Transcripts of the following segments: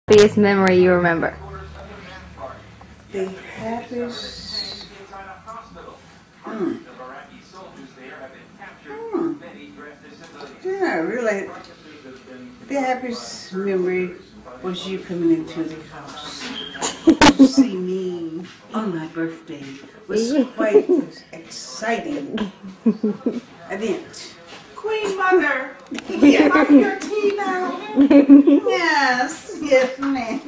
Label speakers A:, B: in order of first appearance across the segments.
A: happiest memory you remember?
B: The happiest. Yeah, really. The happiest memory was you coming into the house to see me on my birthday. It was quite an exciting event.
C: Queen Mother, can you have your tea now?
B: Yes, yes, ma'am.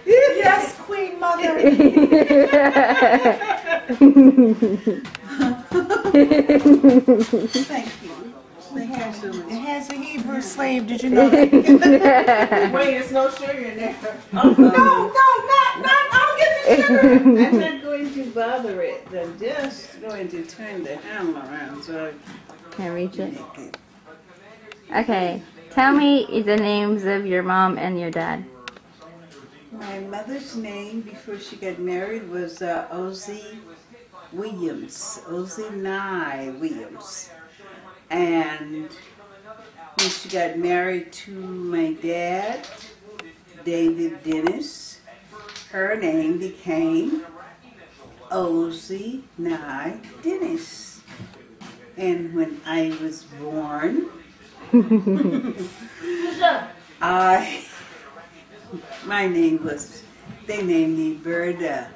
C: Yes, Queen Mother.
B: Thank you. Thank you so
C: It
B: much.
C: has a Hebrew slave, did you know that? Wait, there's no sugar in there. Oh, no, I'll get the sugar.
B: I'm not going to bother it. I'm just going to turn the handle around so
A: Can I reach
B: I
A: it?
B: make it.
A: Okay. Tell me the names of your mom and your dad.
B: My mother's name before she got married was Ozzie Williams. Ozzie Nye Williams. And when she got married to my dad, David Dennis, her name became Ozzie Nye Dennis. And when I was born, my name was, they named me Birdie.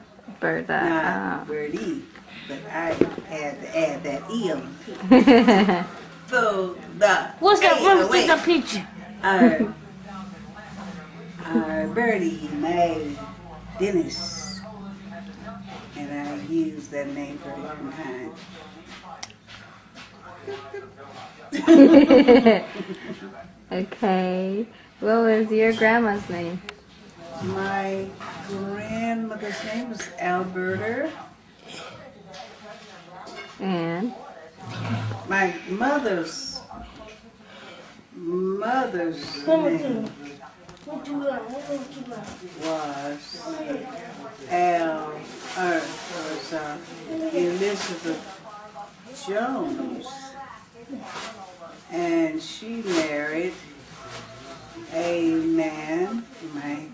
B: Not Birdie, but I had to add that E on. So
D: What's that? What's the picture?
B: Our Birdie Mae Dennis, and I used that name for a long time.
A: Okay. What was your grandma's name?
B: My grandmother's name was Alberta.
A: And
B: My mother's name was Elizabeth Jones, and she married a man, my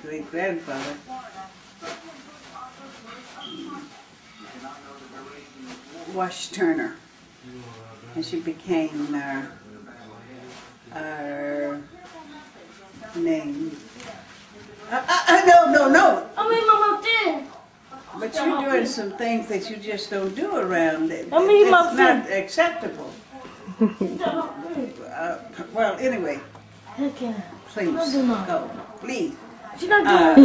B: great-grandfather, Wash Turner, and she became our name. No. But you're doing some things that you just don't do around it. It's not acceptable. Well, anyway, please go. Please.
D: She's not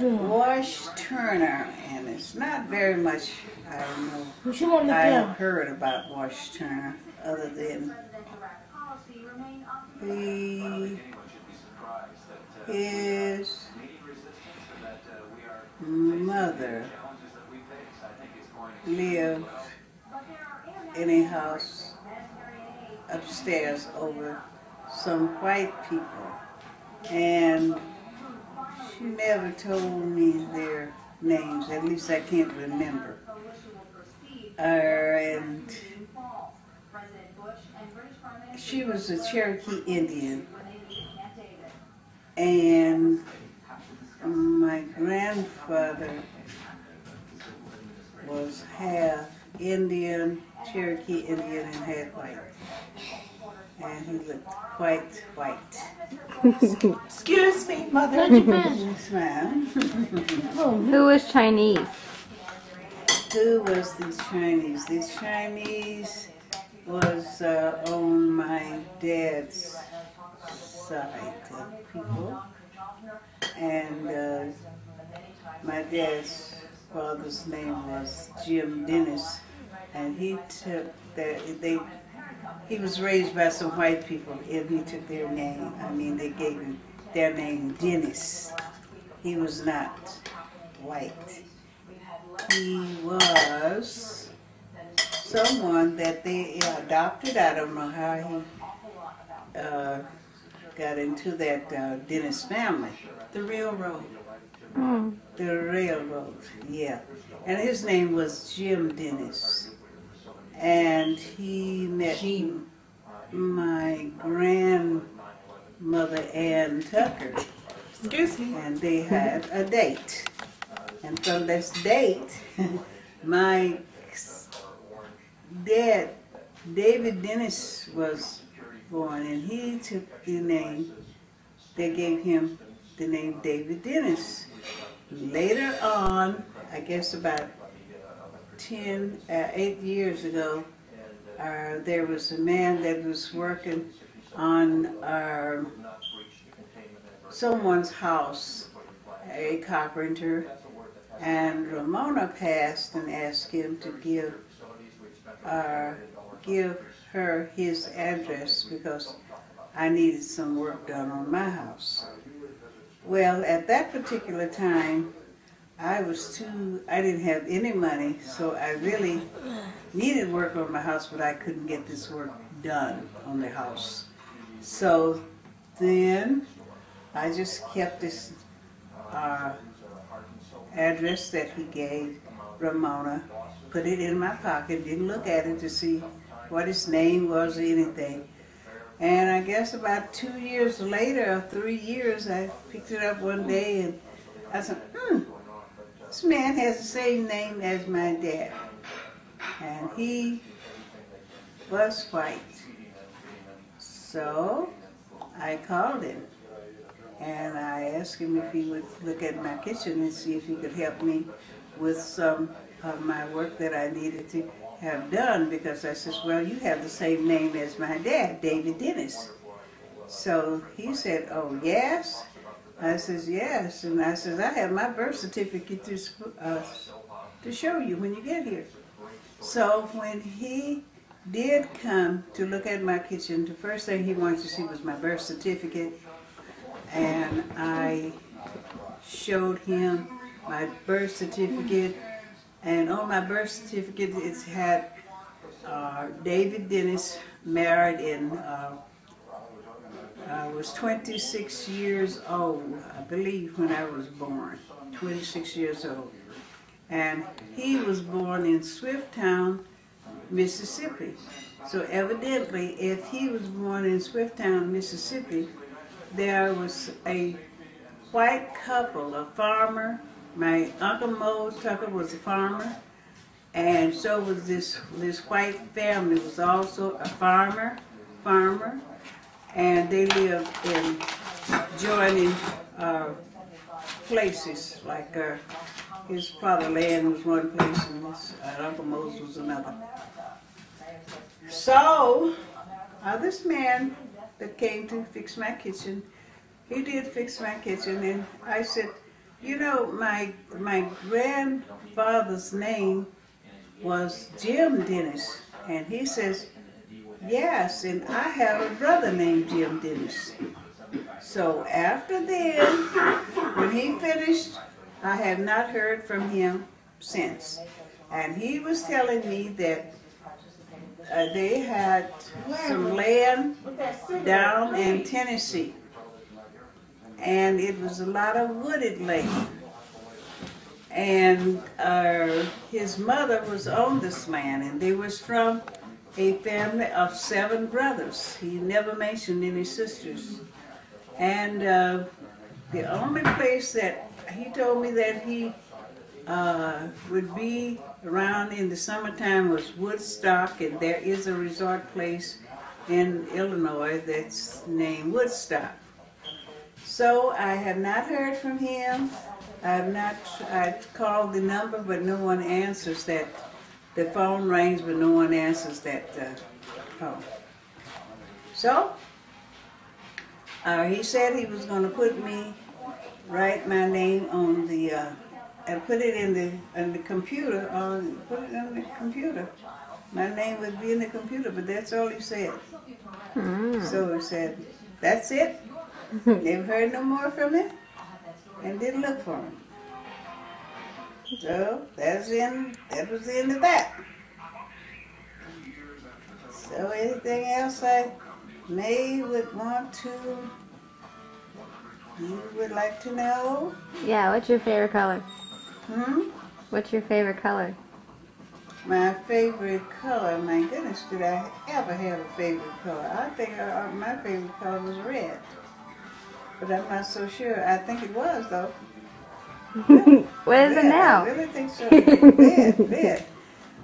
D: doing
B: Wash Turner, and it's not very much I know.
D: I
B: I've heard about Wash Turner, other than his mother lived in a house upstairs over some white people, and she never told me their names, at least I can't remember. And she was a Cherokee Indian, and my grandfather was half Indian, Cherokee Indian, and half white. And he looked quite white.
C: Excuse me, Mother.
B: Yes, ma'am.
A: who was Chinese?
B: Who was these Chinese? These Chinese was on my dad's side of people. And my dad's father's name was Jim Dennis. And he took that, he was raised by some white people, and he took their name. I mean, they gave him their name, Dennis. He was not white. He was someone that they adopted. I don't know how he got into that Dennis family.
C: The railroad.
B: The railroad, yeah. And his name was Jim Dennis. And he met my grandmother Ann Tucker,
C: Excuse me.
B: and they had a date. And from this date, my dad, David Dennis, was born, and he took the name, they gave him the name David Dennis. Later on, I guess about 8 years ago, there was a man that was working on someone's house, a carpenter, and Ramona passed and asked him to give her his address because I needed some work done on my house. Well, at that particular time, I didn't have any money, so I really needed work on my house, but I couldn't get this work done on the house. So then I just kept this address that he gave Ramona, put it in my pocket, didn't look at it to see what his name was or anything. And I guess about 2 years later, or 3 years, I picked it up one day and I said, this man has the same name as my dad. And he was white. So I called him and I asked him if he would look at my kitchen and see if he could help me with some of my work that I needed to have done, because I said, well, you have the same name as my dad, David Dennis. So he said, oh, yes? I says, yes. And I says, I have my birth certificate to show you when you get here. So when he did come to look at my kitchen, the first thing he wanted to see was my birth certificate. And I showed him my birth certificate. And on my birth certificate, it had David Dennis, married in, I was 26 years old, I believe, when I was born, 26 years old. And he was born in Swifttown, Mississippi. So evidently, if he was born in Swifttown, Mississippi, there was a white couple, a farmer. My Uncle Mose Tucker was a farmer, and so was this white family was also a farmer, and they lived in joining places, like his fatherland was one place and his Uncle Mose was another. So this man that came to fix my kitchen, he did fix my kitchen, and I said, you know, my grandfather's name was Jim Dennis. And he says, yes, and I have a brother named Jim Dennis. So after then, when he finished, I have not heard from him since. And he was telling me that they had some land down in Tennessee. And it was a lot of wooded land. And his mother was on this land, and they was from a family of 7 brothers. He never mentioned any sisters. And the only place that he told me that he would be around in the summertime was Woodstock, and there is a resort place in Illinois that's named Woodstock. So I have not heard from him. I called the number, but no one answers that. The phone rings, but no one answers that phone. So he said he was going to write my name on the, and put it in the computer. Put it on the computer. My name would be in the computer, but that's all he said. So he said, that's it. Never heard no more from him, and didn't look for him. So that was the end of that. So anything else I would want to, you would like to know?
A: Yeah, what's your favorite color?
B: Hmm?
A: What's your favorite color?
B: My favorite color, my goodness, did I ever have a favorite color? I think my favorite color was red. But I'm not so sure. I think it was, though.
A: What is it now?
B: I really think so. Red.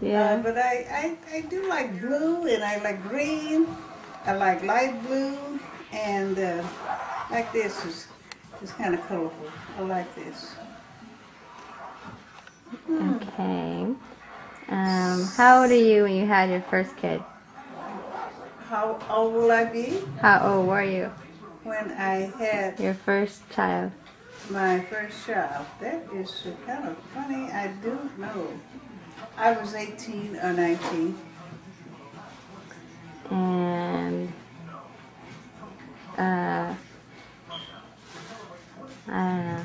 A: Yeah.
B: But I do like blue, and I like green. I like light blue, and like this is kind of colorful. I like this.
A: Okay. How old are you when you had your first kid?
B: How old will I be?
A: How old were you?
B: When I had
A: Your first child.
B: my first child. That is kind of funny. I don't know. I was 18 or 19.
A: And I don't know.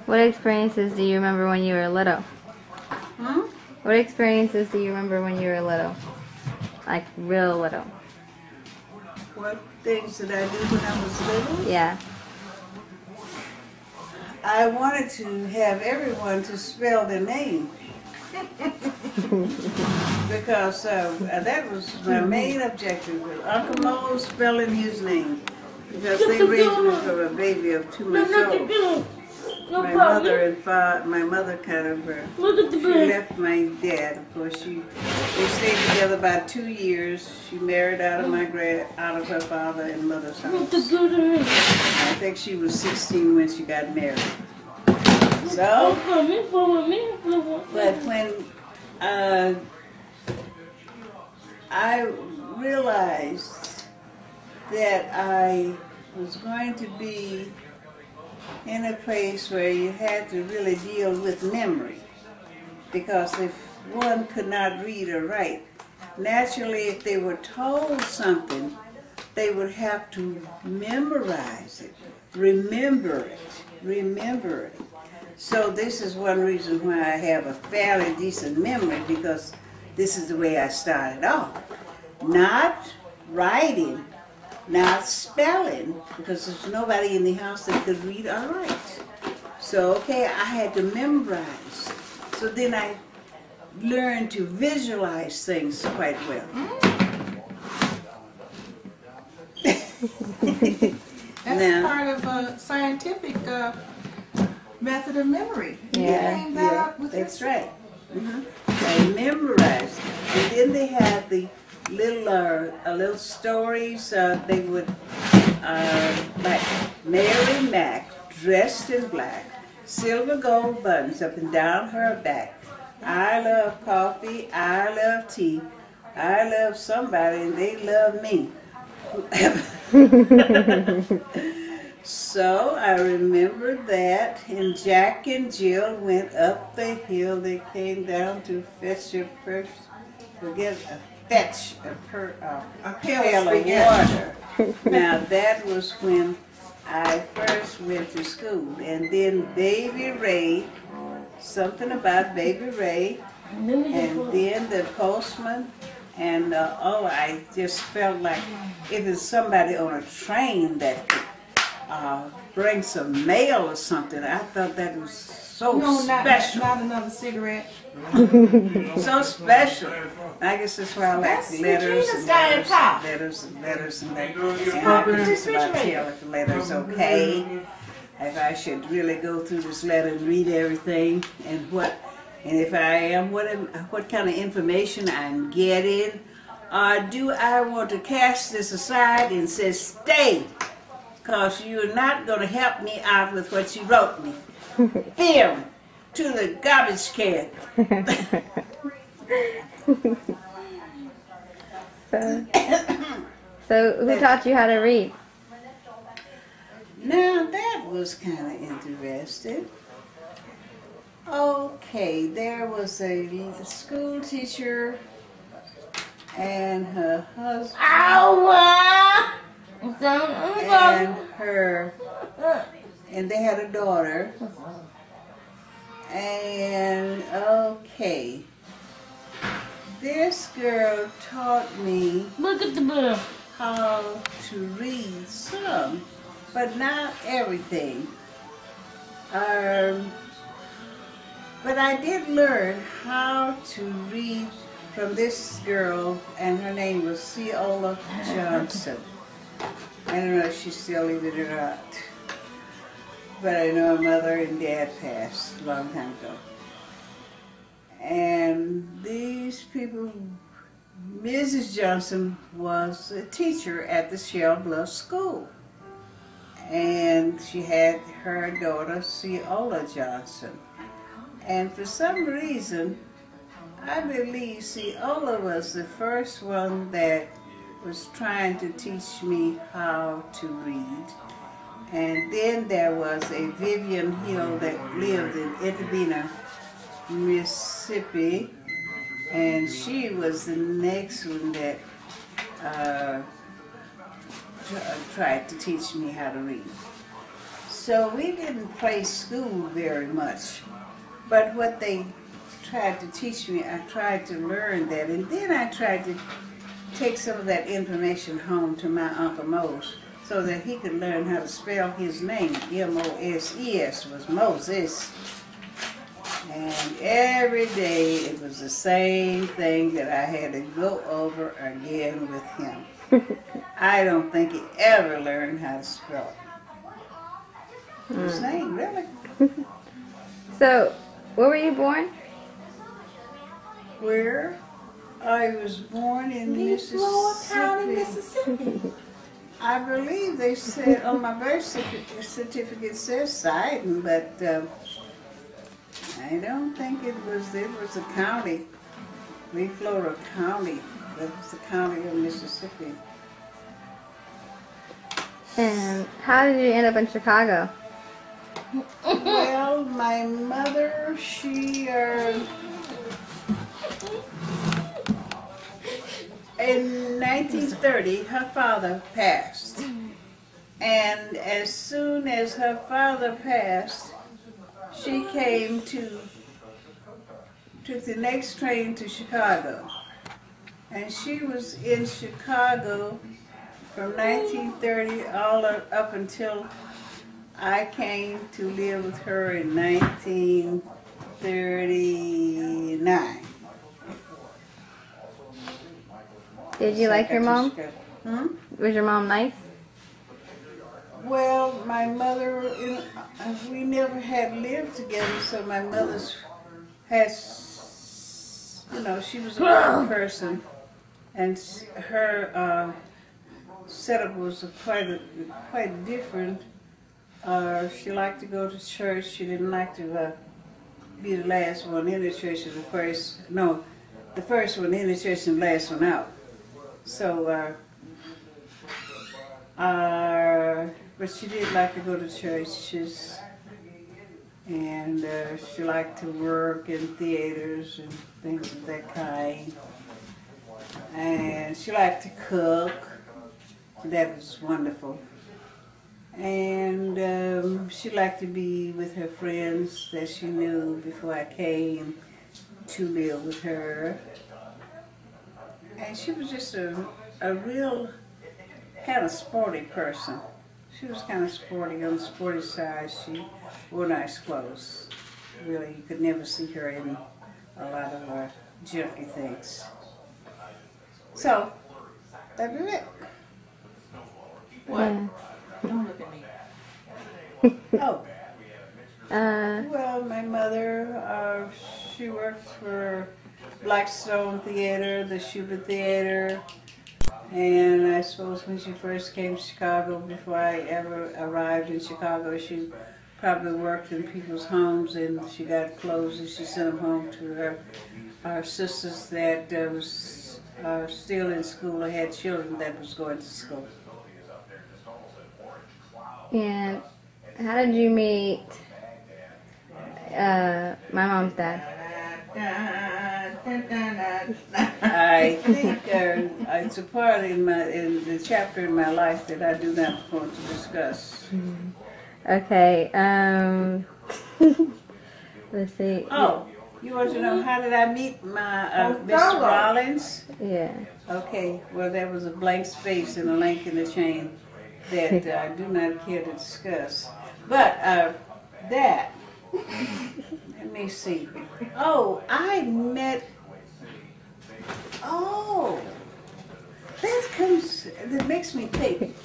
A: What experiences do you remember when you were little?
B: Hmm?
A: What experiences do you remember when you were little? Like real little.
B: What things did I do when I was little?
A: Yeah.
B: I wanted to have everyone to spell their name. Because that was my main objective. Uncle Mo spelling his name. Because they raised me from a baby of 2 months old. My mother kind of, she left my dad. Of course, they stayed together about 2 years. She married out of her father and mother's house. I think she was 16 when she got married. So, but when I realized that I was going to be in a place where you had to really deal with memory, because if one could not read or write, naturally if they were told something, they would have to memorize it, remember it. So this is one reason why I have a fairly decent memory, because this is the way I started off. Not writing, not spelling, because there's nobody in the house that could read or write. So, okay, I had to memorize. So then I learned to visualize things quite well.
C: That's part of a scientific method of memory.
A: Yeah.
C: You came that up with
B: That's
C: history.
B: right. I memorized. And then they had the little stories. They would, like Mary Mack, dressed in black, silver gold buttons up and down her back. I love coffee, I love tea, I love somebody, and they love me. So I remember that, and Jack and Jill went up the hill. They came down to fetch a pail of water. Now that was when I first went to school, and then Baby Ray, something about Baby Ray, and then the postman. And I just felt like if it's somebody on a train that could bring some mail or something, I thought that was so special.
C: Not another cigarette.
B: So special. I guess that's why I like letters and letters. And I could just about tell if the letter's okay. If I should really go through this letter and read everything, and if I am, what kind of information I'm getting, or do I want to cast this aside and say, stay, because you're not going to help me out with what you wrote me. Film to the garbage can.
A: So who taught you how to read?
B: Now that was kind of interesting. Okay, there was a school teacher and her husband and they had a daughter. And okay, this girl taught me how to read some, but not everything. But I did learn how to read from this girl, and her name was Ceola Johnson. I don't know if she's still living or not. But I know her mother and dad passed a long time ago. And these people, Mrs. Johnson was a teacher at the Shell Bluff School. And she had her daughter, Ceola Johnson. And for some reason, I believe Ceola was the first one that was trying to teach me how to read. And then there was a Vivian Hill that lived in Itabena, Mississippi, and she was the next one that tried to teach me how to read. So we didn't play school very much, but what they tried to teach me, I tried to learn that, and then I tried to take some of that information home to my Uncle Mose so that he could learn how to spell his name. M-O-S-E-S was Moses. And every day it was the same thing that I had to go over again with him. I don't think he ever learned how to spell it. His name, really.
A: So, where were you born?
B: Where? I was born in Mississippi. I believe they said on my birth certificate says Sidon, but I don't think it was a county. Leaf Florida County. That was the county of Mississippi.
A: And how did you end up in Chicago?
B: Well, my mother, she in 1930, her father passed. And as soon as her father passed, she took the next train to Chicago. And she was in Chicago from 1930 all up until I came to live with her in 1939.
A: Did you like your mom? Was your mom nice?
B: Well, my mother, we never had lived together, so my mother's she was a good person, and her setup was quite different. She liked to go to church. She didn't like to be the last one in the church, or the first one in the church and the last one out. So, but she did like to go to churches, and she liked to work in theaters and things of that kind. And she liked to cook. That was wonderful. And she liked to be with her friends that she knew before I came to live with her. And she was just a real kind of sporty person. She was kind of sporty, on the sporty side. She wore nice clothes. Really, you could never see her in a lot of junky things. So, that was it.
C: What?
A: Yeah.
C: Don't look at me.
B: Oh. Well, my mother, she worked for Blackstone Theater, the Schubert Theater, and I suppose when she first came to Chicago, before I ever arrived in Chicago, she probably worked in people's homes, and she got clothes and she sent them home to her sisters that was still in school or had children that was going to school.
A: And how did you meet my mom's dad?
B: I think it's a part in the chapter in my life that I do not want to discuss.
A: Okay. Let's see.
B: Oh, you want to know how did I meet my Miss Rollins?
A: Yeah.
B: Okay. Well, there was a blank space and a link in the chain that I do not care to discuss. But that Let me see. Oh, I met. Oh, that makes me think.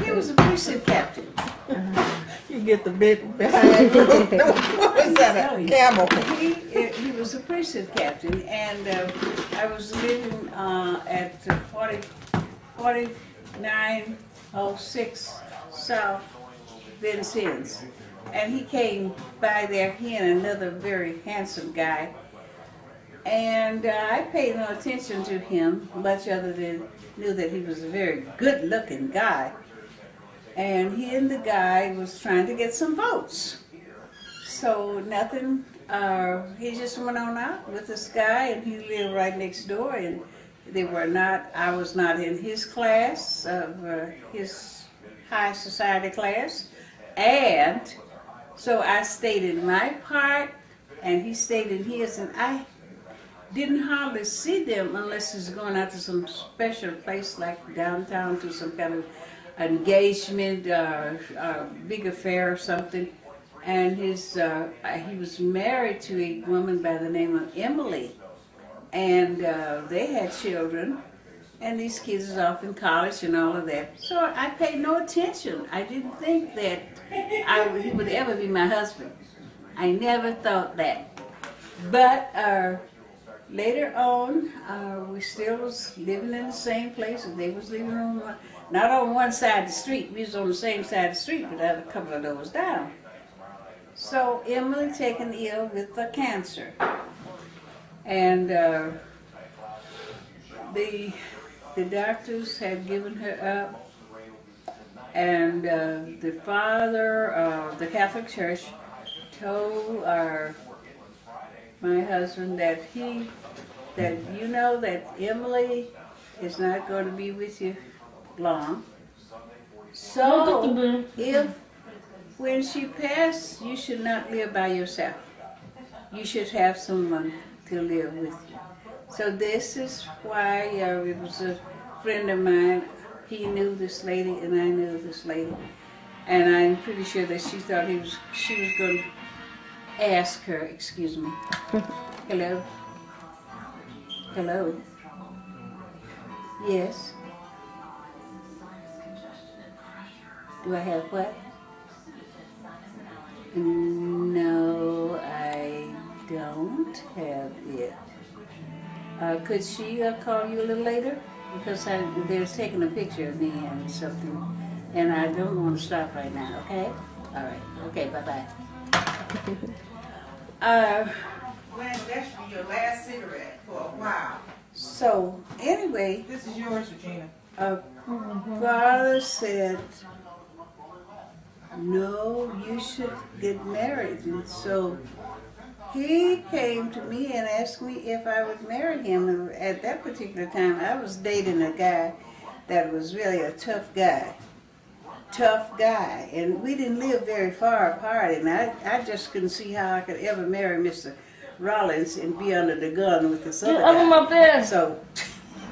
B: He was a precinct captain.
C: You get the bit behind you. What was that? A camel.
B: He was a precinct captain, and I was living at 4906 South Vincennes. And he came by there, he and another very handsome guy. And I paid no attention to him, much other than knew that he was a very good-looking guy. And he and the guy was trying to get some votes. So nothing, he just went on out with this guy, and he lived right next door. And I was not in his class, his high society class. And so I stayed in my part, and he stayed in his, and I didn't hardly see them unless he's going out to some special place like downtown to some kind of engagement, big affair or something. And he was married to a woman by the name of Emily, and they had children, and these kids is off in college and all of that. So I paid no attention. I didn't think that he would ever be my husband. I never thought that. But later on, we still was living in the same place, and they was living on not on one side of the street. We was on the same side of the street, but a couple of doors down. So Emily taken ill with cancer, and the doctors had given her up, and the father of the Catholic Church told my husband that you know that Emily is not going to be with you long. So when she passed, you should not live by yourself. You should have someone to live with you. So this is why it was a friend of mine. He knew this lady, and I knew this lady. And I'm pretty sure that she thought she was going to ask her, excuse me. Hello? Hello? Yes? Do I have what? No, I don't have it. Could she call you a little later? Because they're taking a picture of me and something, and I don't want to stop right now, okay? All right. Okay, bye-bye.
C: Glenn, that should be your last cigarette for a while.
B: So, anyway.
C: This is yours, Regina.
B: Father said, no, you should get married. And so he came to me and asked me if I would marry him. And at that particular time, I was dating a guy that was really a tough guy. And we didn't live very far apart. And I just couldn't see how I could ever marry Mr. Rollins and be under the gun with this other guy.
D: my bed.
B: So,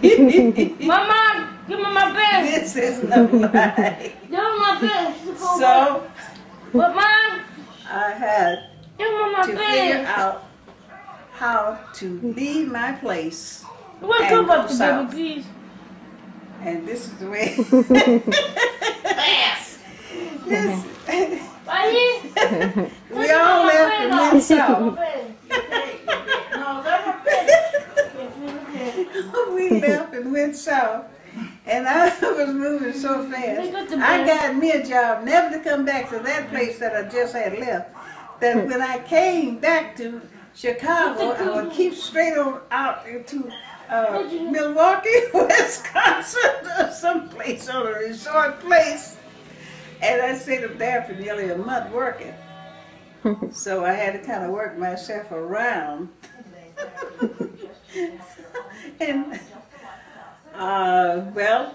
D: Mama, give me my bed.
B: this is no lie.
D: Give me my bed.
B: So,
D: But Mom,
B: I had
D: give me my
B: to
D: bed.
B: figure out how to leave my place
D: Wake
B: and
D: up
B: go
D: at the
B: south.
D: baby, please.
B: And this is the way.
C: Fast!
B: This,
D: Right here.
B: we all left and went south. We left and went south. And I was moving so fast. I got me a job never to come back to that place that I just had left. That when I came back to Chicago, I would keep straight on out into Milwaukee, Wisconsin, or someplace on a resort place. And I stayed up there for nearly a month working. So I had to kind of work myself around. And well,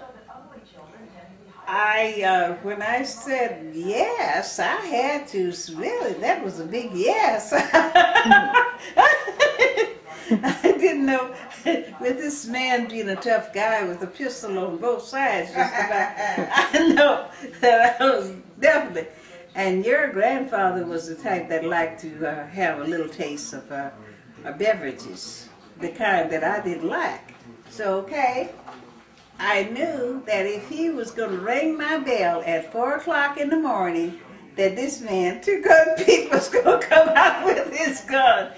B: when I said yes, I had to, really, that was a big yes. I didn't know, with this man being a tough guy with a pistol on both sides, just about, I know that I was definitely And your grandfather was the type that liked to have a little taste of beverages, the kind that I didn't like. So, okay, I knew that if he was going to ring my bell at 4 o'clock in the morning, that this man, Two Gun Pete, was going to come out with his gun.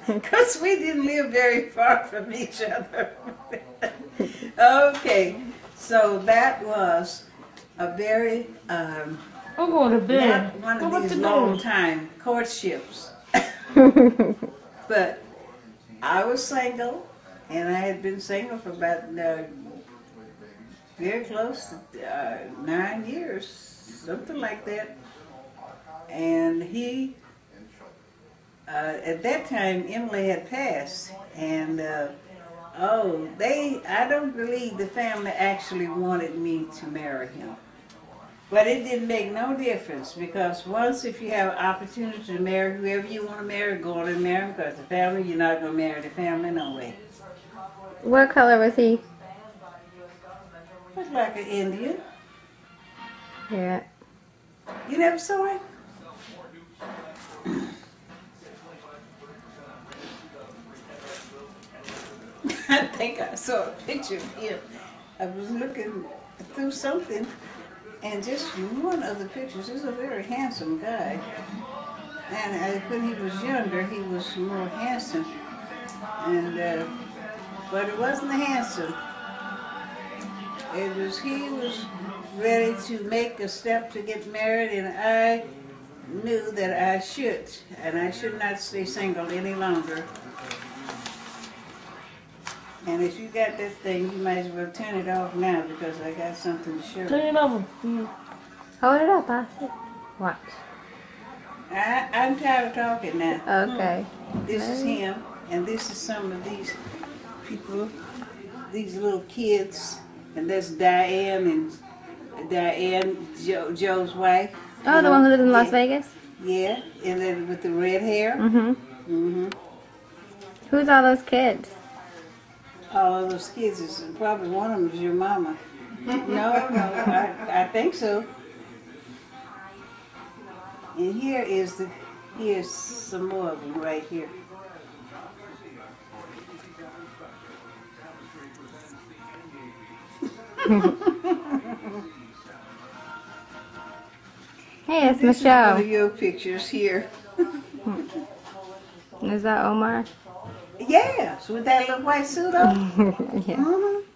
B: Because we didn't live very far from each other. Okay, so that was a very,
D: I'm going to bed.
B: not one
D: Go
B: of
D: back
B: these
D: to
B: long
D: bed.
B: time courtships. But I was single, and I had been single for about very close to 9 years, something like that. And he, at that time, Emily had passed, and I don't believe the family actually wanted me to marry him. But it didn't make no difference, because once if you have an opportunity to marry whoever you want to marry, go on and marry him, because the family, you're not going to marry the family no way.
A: What color was he?
B: Looked like an Indian.
A: Yeah.
B: You never saw him? I think I saw a picture of him. I was looking through something, and just one of the pictures, he's a very handsome guy. And when he was younger, he was more handsome. And but it wasn't handsome. It was, he was ready to make a step to get married, and I knew that I should, and I should not stay single any longer. And if you got that thing, you might as well turn it off now, because I got something to show
D: Turn
B: you.
D: it over.
A: Hold it up, pass it. Watch.
B: I'm tired of talking now.
A: Okay.
B: This is him, and this is some of these people, these little kids, and that's Diane, Joe's wife.
A: Oh, the one who lives in Las Vegas?
B: Yeah, and then with the red hair.
A: Mm-hmm. Who's all those kids?
B: All of those kids, is probably one of them is your mama. No, I think so. And here's some more of them right here.
A: Hey, it's
B: This is one of
A: Michelle.
B: your pictures here.
A: Is that Omar?
B: Yes, with that little white suit on.
A: Yeah.
B: Mm-hmm.